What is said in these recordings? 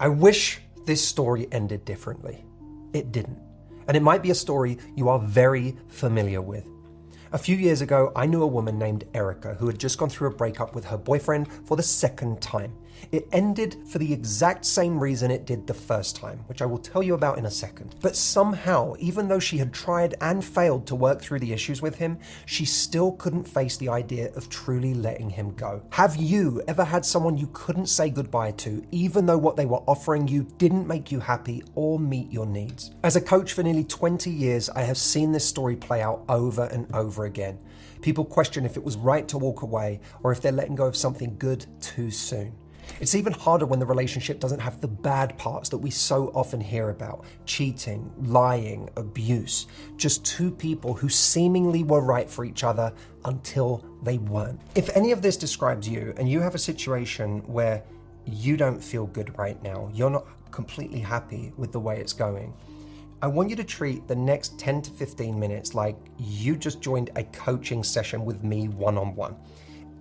I wish this story ended differently. It didn't. And it might be a story you are very familiar with. A few years ago, I knew a woman named Erica who had just gone through a breakup with her boyfriend for the second time. It ended for the exact same reason it did the first time, which I will tell you about in a second. But somehow, even though she had tried and failed to work through the issues with him, she still couldn't face the idea of truly letting him go. Have you ever had someone you couldn't say goodbye to, even though what they were offering you didn't make you happy or meet your needs? As a coach for nearly 20 years, I have seen this story play out over and over again. People question if it was right to walk away or if they're letting go of something good too soon. It's even harder when the relationship doesn't have the bad parts that we so often hear about: cheating, lying, abuse. Just two people who seemingly were right for each other until they weren't. If any of this describes you and you have a situation where you don't feel good right now, you're not completely happy with the way it's going, I want you to treat the next 10 to 15 minutes like you just joined a coaching session with me one-on-one.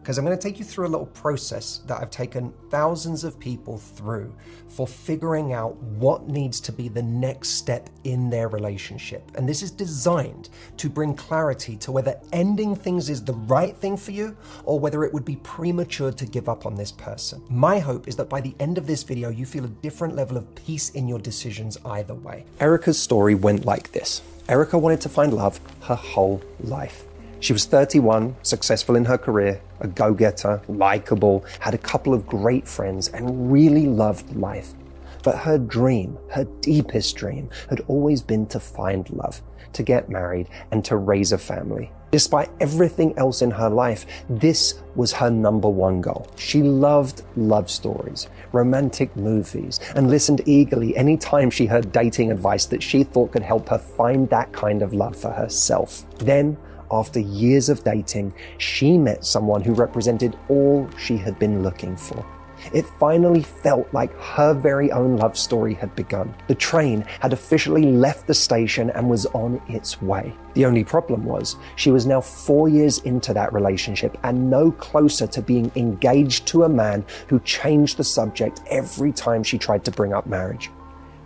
Because I'm going to take you through a little process that I've taken thousands of people through for figuring out what needs to be the next step in their relationship. And this is designed to bring clarity to whether ending things is the right thing for you or whether it would be premature to give up on this person. My hope is that by the end of this video, you feel a different level of peace in your decisions either way. Erica's story went like this. Erica wanted to find love her whole life. She was 31, successful in her career, a go-getter, likable, had a couple of great friends, and really loved life. But her dream, her deepest dream, had always been to find love, to get married, and to raise a family. Despite everything else in her life, this was her number one goal. She loved love stories, romantic movies, and listened eagerly anytime she heard dating advice that she thought could help her find that kind of love for herself. Then, after years of dating, she met someone who represented all she had been looking for. It finally felt like her very own love story had begun. The train had officially left the station and was on its way. The only problem was, she was now 4 years into that relationship and no closer to being engaged to a man who changed the subject every time she tried to bring up marriage.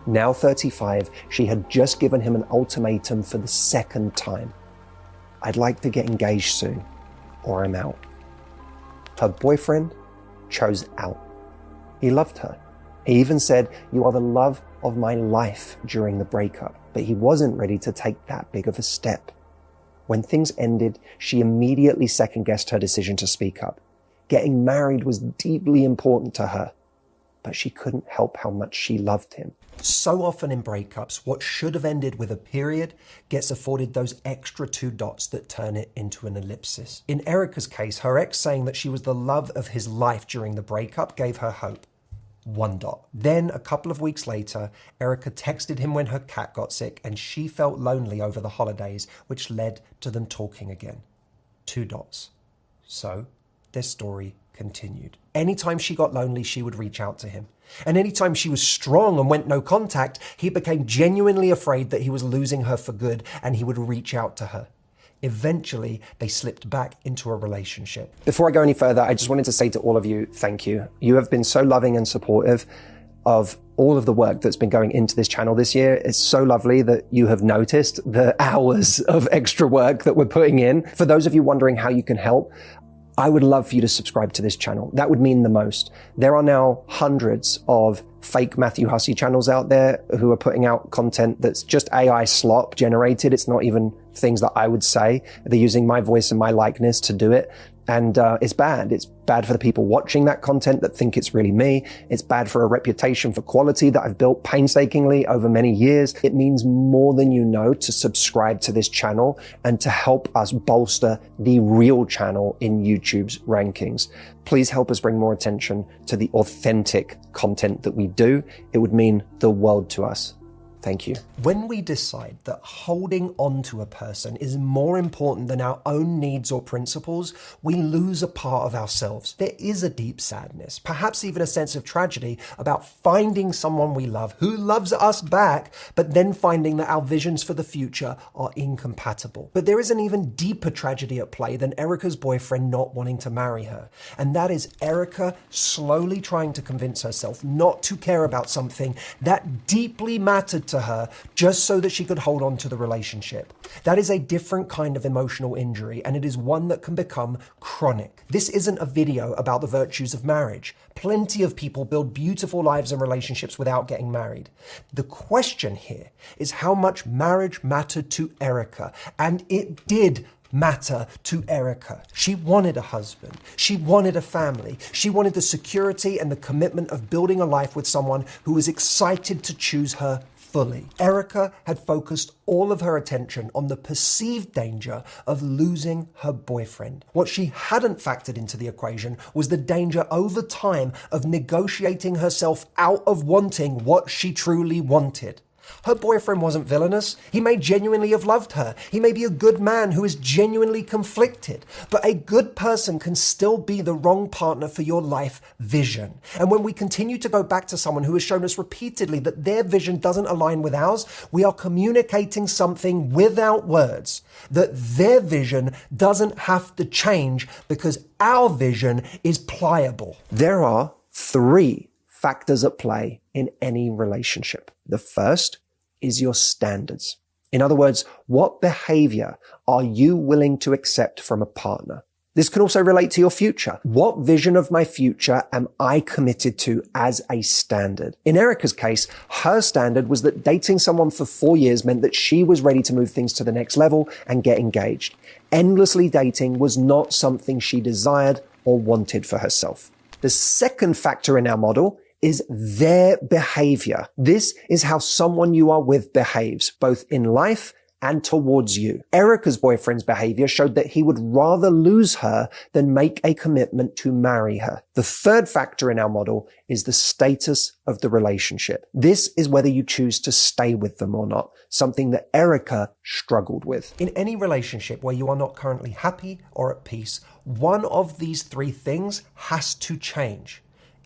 Now 35, she had just given him an ultimatum for the second time. I'd like to get engaged soon, or I'm out. Her boyfriend chose out. He loved her. He even said, "You are the love of my life," during the breakup, but he wasn't ready to take that big of a step. When things ended, she immediately second-guessed her decision to speak up. Getting married was deeply important to her, but she couldn't help how much she loved him. So often in breakups, what should have ended with a period gets afforded those extra 2 dots that turn it into an ellipsis. In Erica's case, her ex saying that she was the love of his life during the breakup gave her hope. 1 dot. Then, a couple of weeks later, Erica texted him when her cat got sick and she felt lonely over the holidays, which led to them talking again. 2 dots. So, their story continued. Anytime she got lonely, she would reach out to him. And anytime she was strong and went no contact, he became genuinely afraid that he was losing her for good and he would reach out to her. Eventually, they slipped back into a relationship. Before I go any further, I just wanted to say to all of you, thank you. You have been so loving and supportive of all of the work that's been going into this channel this year. It's so lovely that you have noticed the hours of extra work that we're putting in. For those of you wondering how you can help, I would love for you to subscribe to this channel. That would mean the most. There are now hundreds of fake Matthew Hussey channels out there who are putting out content that's just AI slop generated. It's not even things that I would say. They're using my voice and my likeness to do it. And it's bad. It's bad for the people watching that content that think it's really me. It's bad for a reputation for quality that I've built painstakingly over many years. It means more than you know to subscribe to this channel and to help us bolster the real channel in YouTube's rankings. Please help us bring more attention to the authentic content that we do. It would mean the world to us. Thank you. When we decide that holding on to a person is more important than our own needs or principles, we lose a part of ourselves. There is a deep sadness, perhaps even a sense of tragedy about finding someone we love who loves us back, but then finding that our visions for the future are incompatible. But there is an even deeper tragedy at play than Erica's boyfriend not wanting to marry her. And that is Erica slowly trying to convince herself not to care about something that deeply mattered to her just so that she could hold on to the relationship. That is a different kind of emotional injury, and it is one that can become chronic. This isn't a video about the virtues of marriage. Plenty of people build beautiful lives and relationships without getting married. The question here is how much marriage mattered to Erica, and it did matter to Erica. She wanted a husband. She wanted a family. She wanted the security and the commitment of building a life with someone who was excited to choose her fully. Erica had focused all of her attention on the perceived danger of losing her boyfriend. What she hadn't factored into the equation was the danger over time of negotiating herself out of wanting what she truly wanted. Her boyfriend wasn't villainous. He may genuinely have loved her. He may be a good man who is genuinely conflicted. But a good person can still be the wrong partner for your life vision. And when we continue to go back to someone who has shown us repeatedly that their vision doesn't align with ours, we are communicating something without words, that their vision doesn't have to change because our vision is pliable. There are 3 factors at play in any relationship. The first is your standards. In other words, what behavior are you willing to accept from a partner? This can also relate to your future. What vision of my future am I committed to as a standard? In Erica's case, her standard was that dating someone for 4 years meant that she was ready to move things to the next level and get engaged. Endlessly dating was not something she desired or wanted for herself. The second factor in our model is their behavior. This is how someone you are with behaves, both in life and towards you. Erica's boyfriend's behavior showed that he would rather lose her than make a commitment to marry her. The third factor in our model is the status of the relationship. This is whether you choose to stay with them or not, something that Erica struggled with. In any relationship where you are not currently happy or at peace, one of these 3 things has to change.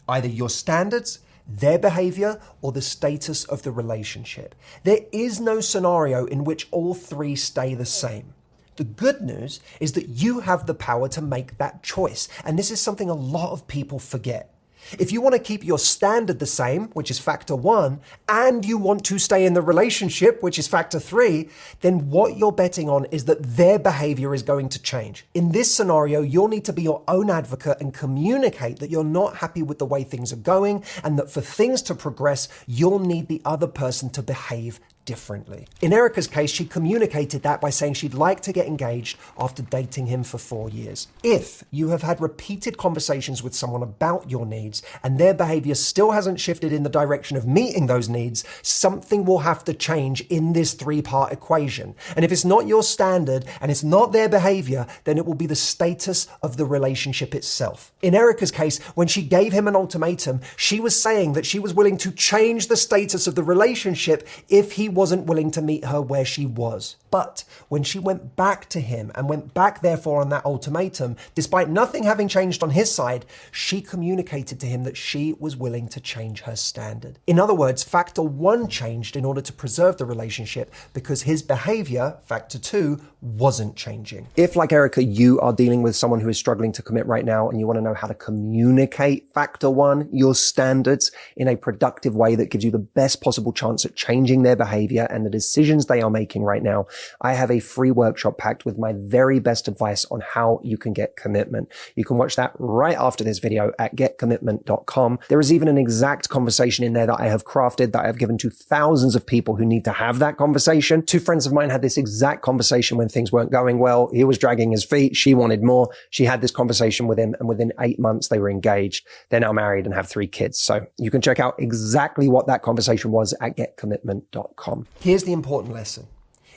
Either your standards, their behavior, or the status of the relationship. There is no scenario in which all 3 stay the same. The good news is that you have the power to make that choice, and this is something a lot of people forget. If you want to keep your standard the same, which is factor 1, and you want to stay in the relationship, which is factor 3, then what you're betting on is that their behavior is going to change. In this scenario, you'll need to be your own advocate and communicate that you're not happy with the way things are going, and that for things to progress, you'll need the other person to behave differently. In Erica's case, she communicated that by saying she'd like to get engaged after dating him for 4 years. If you have had repeated conversations with someone about your needs and their behavior still hasn't shifted in the direction of meeting those needs, something will have to change in this 3-part equation. And if it's not your standard and it's not their behavior, then it will be the status of the relationship itself. In Erica's case, when she gave him an ultimatum, she was saying that she was willing to change the status of the relationship if he wasn't willing to meet her where she was. But when she went back to him and went back therefore on that ultimatum, despite nothing having changed on his side, she communicated to him that she was willing to change her standard. In other words, factor 1 changed in order to preserve the relationship because his behavior, factor 2, wasn't changing. If, like Erica, you are dealing with someone who is struggling to commit right now and you want to know how to communicate factor 1, your standards, in a productive way that gives you the best possible chance at changing their behavior and the decisions they are making right now, I have a free workshop packed with my very best advice on how you can get commitment. You can watch that right after this video at getcommitment.com. There is even an exact conversation in there that I have crafted that I have given to thousands of people who need to have that conversation. 2 friends of mine had this exact conversation when things weren't going well. He was dragging his feet. She wanted more. She had this conversation with him, and within 8 months, they were engaged. They're now married and have 3 kids. So you can check out exactly what that conversation was at getcommitment.com. Here's the important lesson.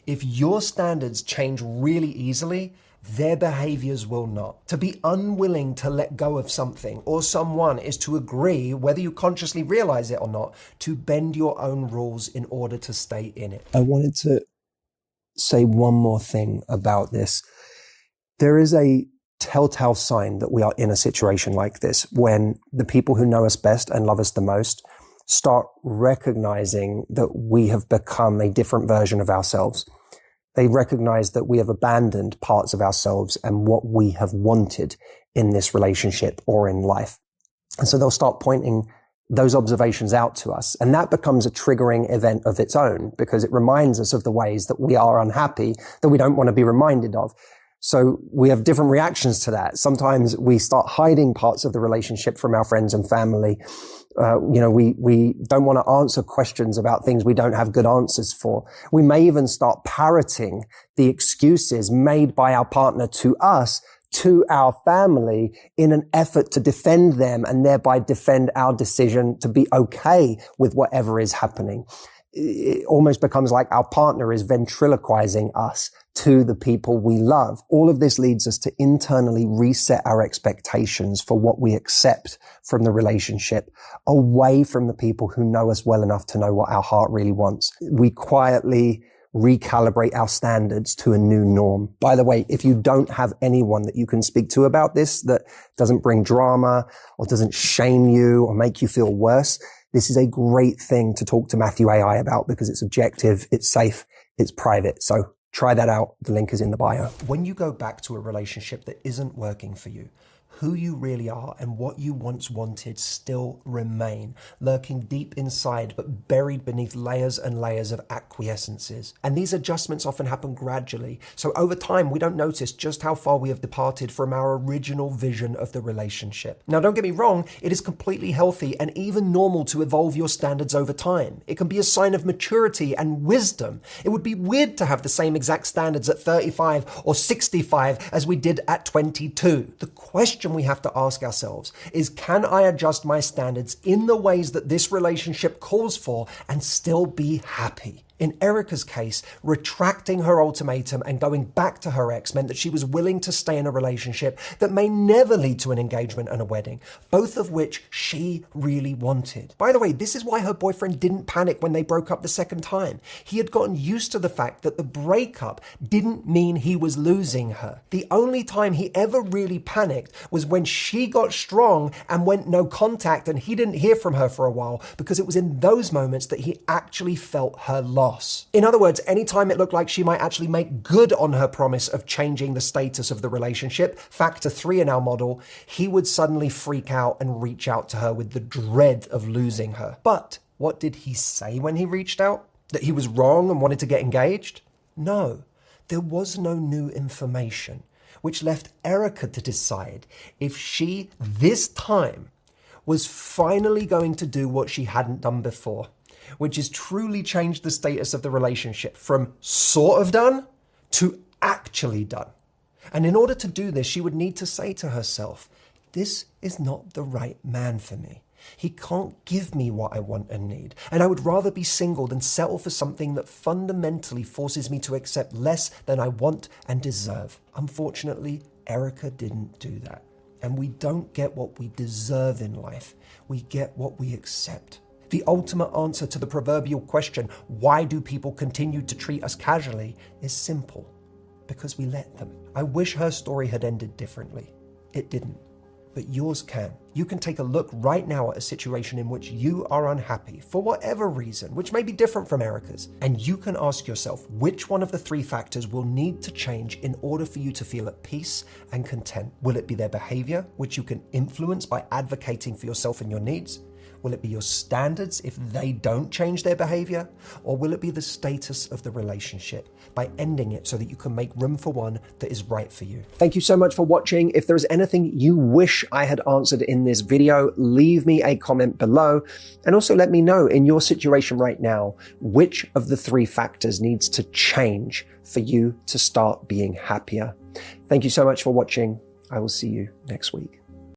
If your standards change really easily, their behaviors will not. To be unwilling to let go of something or someone is to agree, whether you consciously realize it or not, to bend your own rules in order to stay in it. I wanted to say one more thing about this. There is a telltale sign that we are in a situation like this when the people who know us best and love us the most start recognizing that we have become a different version of ourselves. They recognize that we have abandoned parts of ourselves and what we have wanted in this relationship or in life. And so they'll start pointing those observations out to us. And that becomes a triggering event of its own because it reminds us of the ways that we are unhappy that we don't want to be reminded of. So we have different reactions to that. Sometimes we start hiding parts of the relationship from our friends and family. We don't want to answer questions about things we don't have good answers for. We may even start parroting the excuses made by our partner to us, to our family, in an effort to defend them and thereby defend our decision to be okay with whatever is happening. It almost becomes like our partner is ventriloquizing us to the people we love. All of this leads us to internally reset our expectations for what we accept from the relationship away from the people who know us well enough to know what our heart really wants. We quietly recalibrate our standards to a new norm. By the way, if you don't have anyone that you can speak to about this that doesn't bring drama or doesn't shame you or make you feel worse, this is a great thing to talk to Matthew AI about because it's objective, it's safe, it's private. So try that out. The link is in the bio. When you go back to a relationship that isn't working for you, who you really are and what you once wanted still remain, lurking deep inside but buried beneath layers and layers of acquiescences. And these adjustments often happen gradually, so over time we don't notice just how far we have departed from our original vision of the relationship. Now don't get me wrong, it is completely healthy and even normal to evolve your standards over time. It can be a sign of maturity and wisdom. It would be weird to have the same exact standards at 35 or 65 as we did at 22. The question we have to ask ourselves is, can I adjust my standards in the ways that this relationship calls for and still be happy? In Erica's case, retracting her ultimatum and going back to her ex meant that she was willing to stay in a relationship that may never lead to an engagement and a wedding, both of which she really wanted. By the way, this is why her boyfriend didn't panic when they broke up the second time. He had gotten used to the fact that the breakup didn't mean he was losing her. The only time he ever really panicked was when she got strong and went no contact and he didn't hear from her for a while, because it was in those moments that he actually felt her loss. In other words, anytime it looked like she might actually make good on her promise of changing the status of the relationship, factor 3 in our model, he would suddenly freak out and reach out to her with the dread of losing her. But what did he say when he reached out? That he was wrong and wanted to get engaged? No, there was no new information, which left Erica to decide if she, this time, was finally going to do what she hadn't done before, which is truly change the status of the relationship from sort of done to actually done. And in order to do this, she would need to say to herself, this is not the right man for me. He can't give me what I want and need. And I would rather be single than settle for something that fundamentally forces me to accept less than I want and deserve. Unfortunately, Erica didn't do that. And we don't get what we deserve in life. We get what we accept. The ultimate answer to the proverbial question, why do people continue to treat us casually, is simple. Because we let them. I wish her story had ended differently. It didn't. But yours can. You can take a look right now at a situation in which you are unhappy for whatever reason, which may be different from Erica's. And you can ask yourself which one of the 3 factors will need to change in order for you to feel at peace and content. Will it be their behavior, which you can influence by advocating for yourself and your needs? Will it be your standards if they don't change their behavior? Or will it be the status of the relationship by ending it so that you can make room for one that is right for you? Thank you so much for watching. If there's anything you wish I had answered in this video, leave me a comment below. And also let me know in your situation right now, which of the 3 factors needs to change for you to start being happier. Thank you so much for watching. I will see you next week.